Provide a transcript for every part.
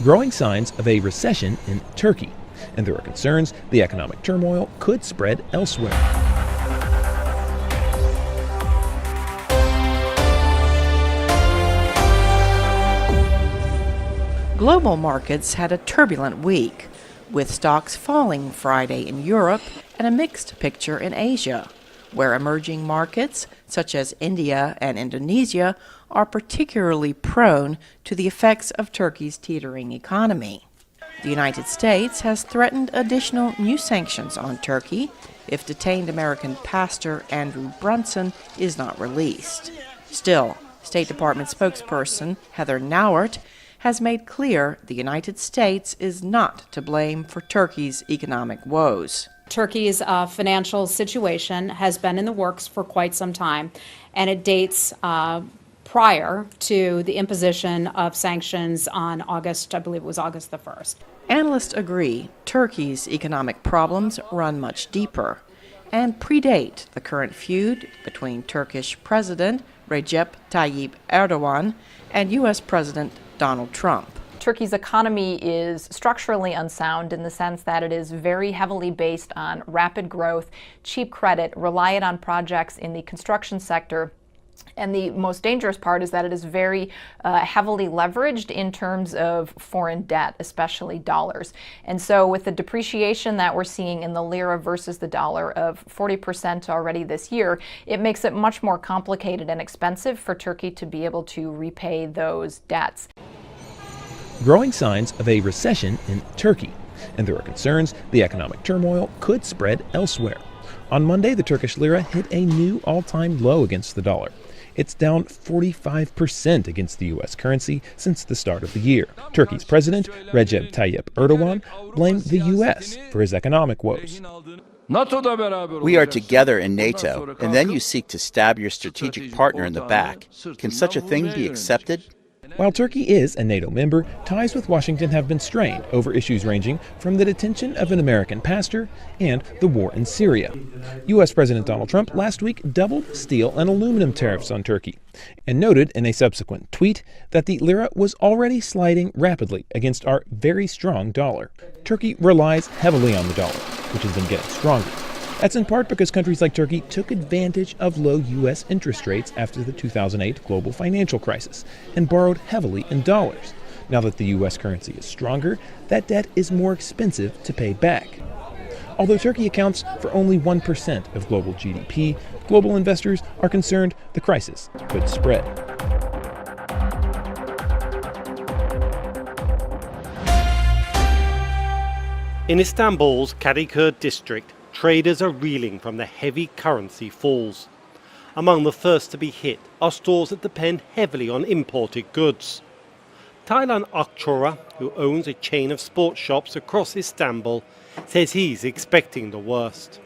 growing signs of a recession in Turkey, and there are concerns the economic turmoil could spread elsewhere. Global markets had a turbulent week, with stocks falling Friday in Europe and a mixed picture in Asia, where emerging markets such as India and Indonesia are particularly prone to the effects of Turkey's teetering economy. The United States has threatened additional new sanctions on Turkey if detained American pastor Andrew Brunson is not released. Still, State Department spokesperson Heather Nauert has made clear the United States is not to blame for Turkey's economic woes. Turkey's financial situation has been in the works for quite some time, and it dates prior to the imposition of sanctions on August, I believe it was August the 1st. Analysts agree Turkey's economic problems run much deeper and predate the current feud between Turkish President Recep Tayyip Erdogan and U.S. President Donald Trump. Turkey's economy is structurally unsound in the sense that it is very heavily based on rapid growth, cheap credit, reliant on projects in the construction sector. And the most dangerous part is that it is very heavily leveraged in terms of foreign debt, especially dollars. And so with the depreciation that we're seeing in the lira versus the dollar of 40% already this year, it makes it much more complicated and expensive for Turkey to be able to repay those debts. Growing signs of a recession in Turkey, and there are concerns the economic turmoil could spread elsewhere. On Monday, the Turkish lira hit a new all-time low against the dollar. It's down 45% against the U.S. currency since the start of the year. Turkey's president, Recep Tayyip Erdogan, blamed the U.S. for his economic woes. We are together in NATO, and then you seek to stab your strategic partner in the back. Can such a thing be accepted? While Turkey is a NATO member, ties with Washington have been strained over issues ranging from the detention of an American pastor and the war in Syria. U.S. President Donald Trump last week doubled steel and aluminum tariffs on Turkey and noted in a subsequent tweet that the lira was already sliding rapidly against our very strong dollar. Turkey relies heavily on the dollar, which has been getting stronger. That's in part because countries like Turkey took advantage of low U.S. interest rates after the 2008 global financial crisis and borrowed heavily in dollars. Now that the U.S. currency is stronger, that debt is more expensive to pay back. Although Turkey accounts for only 1% of global GDP, global investors are concerned the crisis could spread. In Istanbul's Kadıköy district, traders are reeling from the heavy currency falls. Among the first to be hit are stores that depend heavily on imported goods. Taylan Akçora, who owns a chain of sports shops across Istanbul, says he's expecting the worst.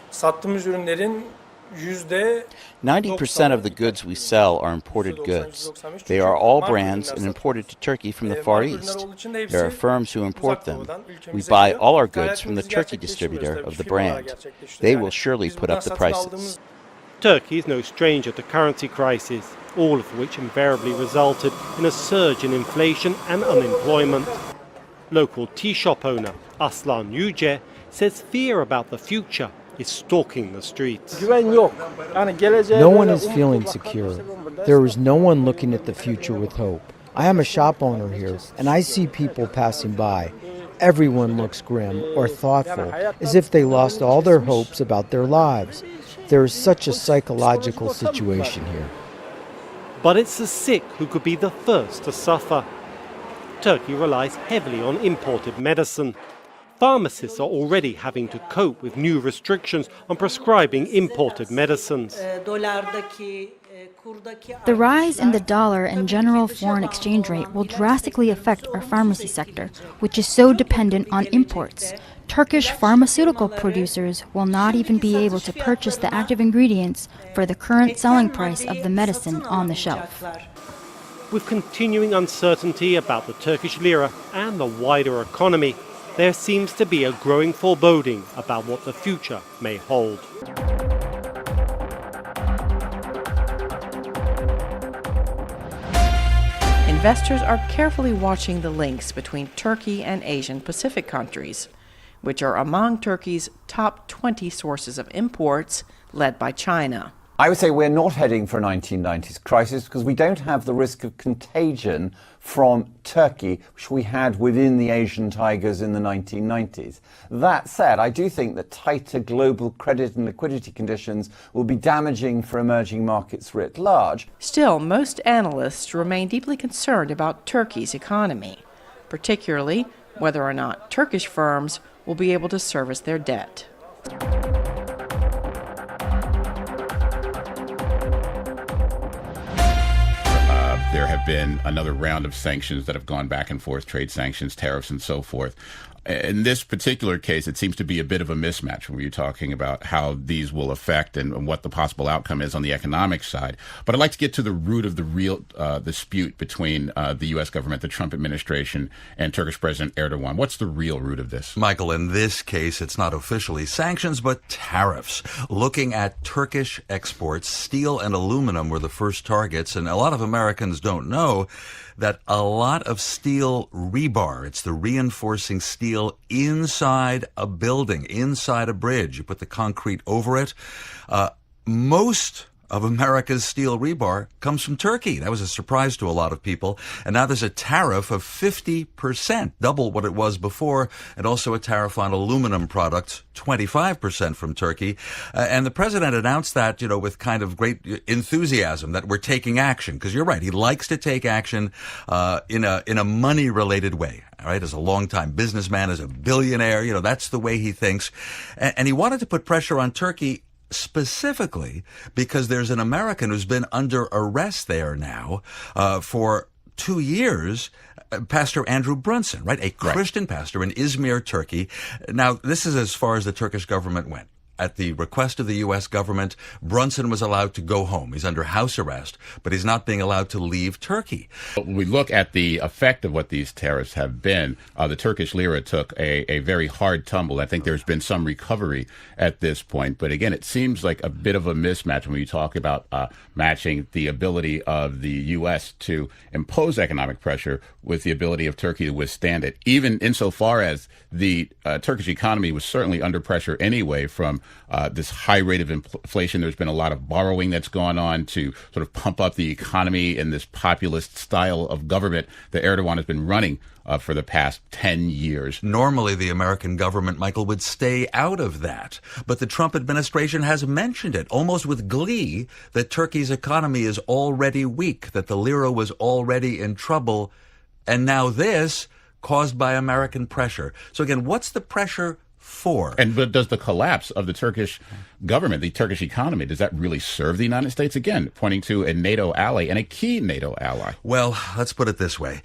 90% of the goods we sell are imported goods. They are all brands and imported to Turkey from the Far East. There are firms who import them. We buy all our goods from the Turkey distributor of the brand. They will surely put up the prices. Turkey is no stranger to currency crises, all of which invariably resulted in a surge in inflation and unemployment. Local tea shop owner Aslan Yüce says fear about the future is stalking the streets. No one is feeling secure. There is no one looking at the future with hope. I am a shop owner here, and I see people passing by. Everyone looks grim or thoughtful, as if they lost all their hopes about their lives. There is such a psychological situation here. But it's the sick who could be the first to suffer. Turkey relies heavily on imported medicine. Pharmacists are already having to cope with new restrictions on prescribing imported medicines. The rise in the dollar and general foreign exchange rate will drastically affect our pharmacy sector, which is so dependent on imports. Turkish pharmaceutical producers will not even be able to purchase the active ingredients for the current selling price of the medicine on the shelf. With continuing uncertainty about the Turkish lira and the wider economy, there seems to be a growing foreboding about what the future may hold. In investors are carefully watching the links between Turkey and Asian Pacific countries, which are among Turkey's top 20 sources of imports, led by China. I would say we're not heading for a 1990s crisis because we don't have the risk of contagion from Turkey, which we had within the Asian tigers in the 1990s. That said, I do think that tighter global credit and liquidity conditions will be damaging for emerging markets writ large. Still, most analysts remain deeply concerned about Turkey's economy, particularly whether or not Turkish firms will be able to service their debt. There have been another round of sanctions that have gone back and forth, trade sanctions, tariffs, and so forth. In this particular case, it seems to be a bit of a mismatch when you're talking about how these will affect and what the possible outcome is on the economic side. But I'd like to get to the root of the real dispute between the U.S. government, the Trump administration, and Turkish President Erdogan. What's the real root of this? Michael, in this case, it's not officially sanctions, but tariffs. Looking at Turkish exports, steel and aluminum were the first targets, and a lot of Americans don't know that a lot of steel rebar, it's the reinforcing steel inside a building, inside a bridge. You put the concrete over it. Most of America's steel rebar comes from Turkey. That was a surprise to a lot of people. And now there's a tariff of 50%, double what it was before, and also a tariff on aluminum products, 25% from Turkey. And the president announced that, with kind of great enthusiasm that we're taking action. Because you're right, he likes to take action in a money-related way. All right, as a longtime businessman, as a billionaire, that's the way he thinks. And he wanted to put pressure on Turkey specifically because there's an American who's been under arrest there now for 2 years, Pastor Andrew Brunson, right? A Christian pastor in Izmir, Turkey. Now, this is as far as the Turkish government went. At the request of the U.S. government, Brunson was allowed to go home. He's under house arrest, but he's not being allowed to leave Turkey. When we look at the effect of what these tariffs have been, the Turkish lira took a very hard tumble. I think there's been some recovery at this point. But again, it seems like a bit of a mismatch when you talk about matching the ability of the U.S. to impose economic pressure with the ability of Turkey to withstand it, even insofar as the Turkish economy was certainly under pressure anyway from this high rate of inflation. There's been a lot of borrowing that's gone on to sort of pump up the economy in this populist style of government that Erdogan has been running for the past 10 years. Normally, the American government, Michael, would stay out of that. But the Trump administration has mentioned it, almost with glee, that Turkey's economy is already weak, that the lira was already in trouble. And now this, caused by American pressure. So again, what's the pressure for? But does the collapse of the Turkish government, the Turkish economy, does that really serve the United States? Again, pointing to a NATO ally and a key NATO ally. Well, let's put it this way.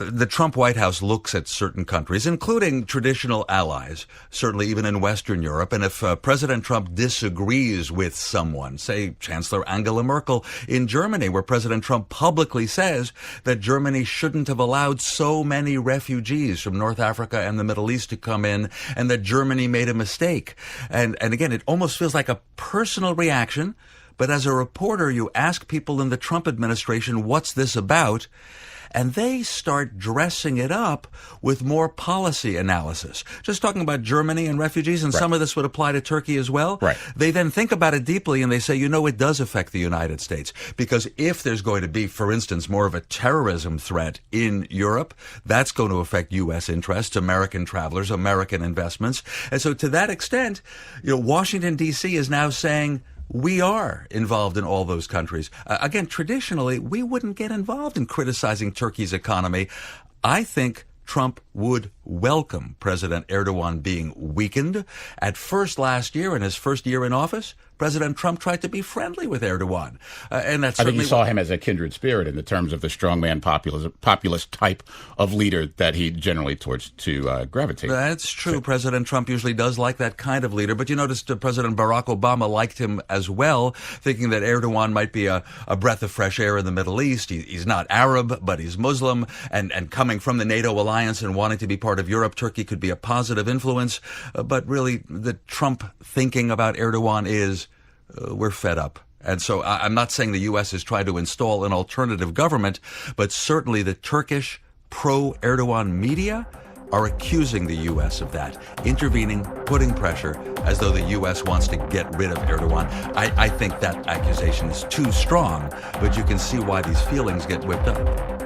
The Trump White House looks at certain countries, including traditional allies, certainly even in Western Europe. And if President Trump disagrees with someone, say Chancellor Angela Merkel in Germany, where President Trump publicly says that Germany shouldn't have allowed so many refugees from North Africa and the Middle East to come in, and that Germany made a mistake. And again, it almost feels like a personal reaction. But as a reporter, you ask people in the Trump administration, what's this about? And they start dressing it up with more policy analysis. Just talking about Germany and refugees, and some of this would apply to Turkey as well. Right. They then think about it deeply and they say, it does affect the United States. Because if there's going to be, for instance, more of a terrorism threat in Europe, that's going to affect U.S. interests, American travelers, American investments. And so to that extent, Washington, D.C. is now saying, we are involved in all those countries. Again, traditionally, we wouldn't get involved in criticizing Turkey's economy. I think Trump would welcome President Erdogan being weakened. At first last year, in his first year in office, President Trump tried to be friendly with Erdogan. And that's I think you saw him as a kindred spirit in the terms of the strongman populist type of leader that he generally towards to gravitate. That's true. So, President Trump usually does like that kind of leader. But you noticed President Barack Obama liked him as well, thinking that Erdogan might be a breath of fresh air in the Middle East. He's not Arab, but he's Muslim. And coming from the NATO alliance and wanting to be part of Europe, Turkey could be a positive influence. But really, the Trump thinking about Erdogan is, we're fed up. And so I'm not saying the U.S. is trying to install an alternative government, but certainly the Turkish pro-Erdogan media are accusing the U.S. of that, intervening, putting pressure, as though the U.S. wants to get rid of Erdogan. I think that accusation is too strong, but you can see why these feelings get whipped up.